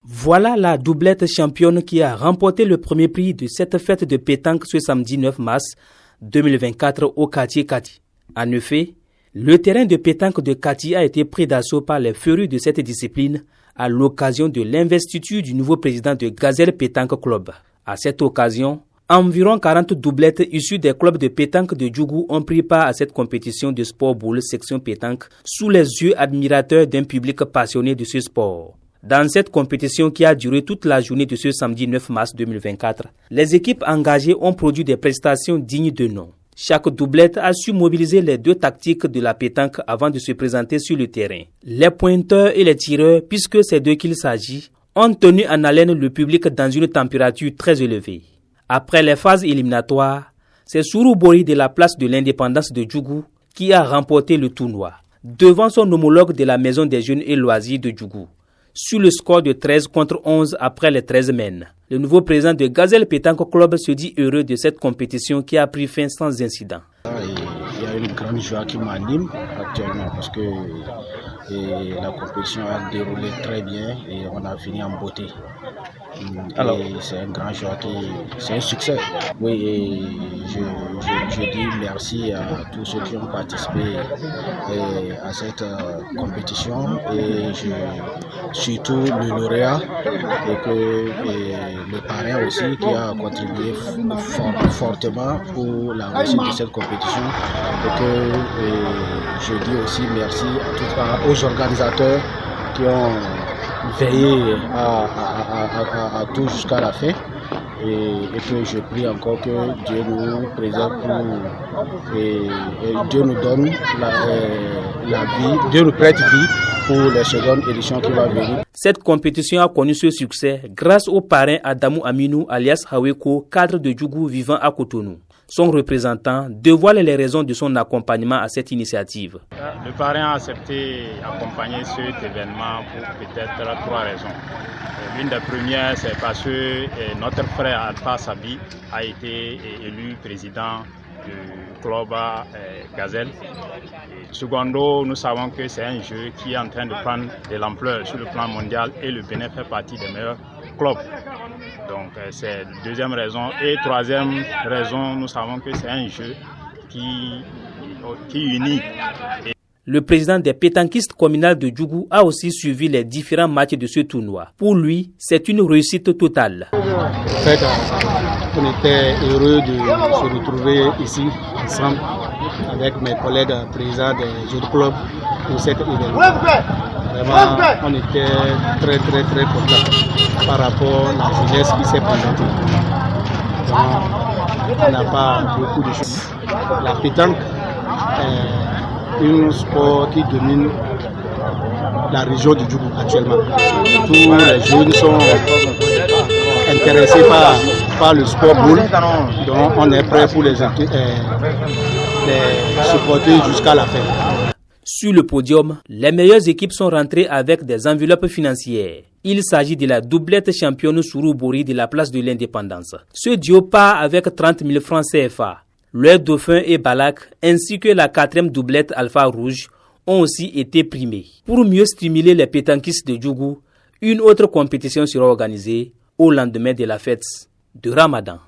Voilà la doublette championne qui a remporté le premier prix de cette fête de pétanque ce samedi 9 mars 2024 au quartier Kati. En effet, le terrain de pétanque de Kati a été pris d'assaut par les férus de cette discipline à l'occasion de l'investiture du nouveau président de Gazelle Pétanque Club. À cette occasion, environ 40 doublettes issues des clubs de pétanque de Djougou ont pris part à cette compétition de sport boule section pétanque sous les yeux admirateurs d'un public passionné de ce sport. Dans cette compétition qui a duré toute la journée de ce samedi 9 mars 2024, les équipes engagées ont produit des prestations dignes de nom. Chaque doublette a su mobiliser les deux tactiques de la pétanque avant de se présenter sur le terrain. Les pointeurs et les tireurs, puisque c'est d'eux qu'il s'agit, ont tenu en haleine le public dans une température très élevée. Après les phases éliminatoires, c'est Sourou Bori de la place de l'indépendance de Djougou qui a remporté le tournoi, devant son homologue de la maison des jeunes et loisirs de Djougou, sur le score de 13 contre 11 après les 13 mènes. Le nouveau président de Gazelle Pétanque Club se dit heureux de cette compétition qui a pris fin sans incident. Il y a une grande joie qui m'anime actuellement parce que la compétition a déroulé très bien et on a fini en beauté. Alors, c'est un grand joie, c'est un succès. Oui, et je dis merci à tous ceux qui ont participé à cette compétition et surtout le lauréat et le parrain aussi qui a contribué fortement pour la réussite de cette compétition. Et que je dis aussi merci aux organisateurs qui ont veillé à tout jusqu'à la fin et que je prie encore que Dieu nous préserve et Dieu nous donne la vie, Dieu nous prête vie pour les secondes éditions qui vont venir. Cette compétition a connu ce succès grâce au parrain Adamou Aminou alias Haweko, cadre de Djougou vivant à Cotonou. Son représentant dévoile les raisons de son accompagnement à cette initiative. Le parrain a accepté d'accompagner cet événement pour peut-être 3 raisons. L'une des premières, c'est parce que notre frère Alpha Sabi a été élu président du club Gazelle. Secondo, nous savons que c'est un jeu qui est en train de prendre de l'ampleur sur le plan mondial et le Bénin fait partie des meilleurs clubs. Donc c'est la deuxième raison. Et troisième raison, nous savons que c'est un jeu qui unit. Le président des pétanquistes communales de Djougou a aussi suivi les différents matchs de ce tournoi. Pour lui, c'est une réussite totale. En fait, on était heureux de se retrouver ici ensemble avec mes collègues présidents des autres clubs pour cet événement. Vraiment, on était très contents par rapport à la jeunesse qui s'est présentée. Donc, on n'a pas beaucoup de choses. La pétanque est un sport qui domine la région du Djougou actuellement. Tous les jeunes sont intéressés par le sport boule, donc on est prêt pour les supporter jusqu'à la fin. Sur le podium, les meilleures équipes sont rentrées avec des enveloppes financières. Il s'agit de la doublette championne Sourou Bori de la place de l'indépendance. Ce duo part avec 30 000 francs CFA. Le Dauphin et Balak, ainsi que la 4e doublette Alpha Rouge, ont aussi été primés. Pour mieux stimuler les pétanquistes de Djougou, une autre compétition sera organisée au lendemain de la fête de Ramadan.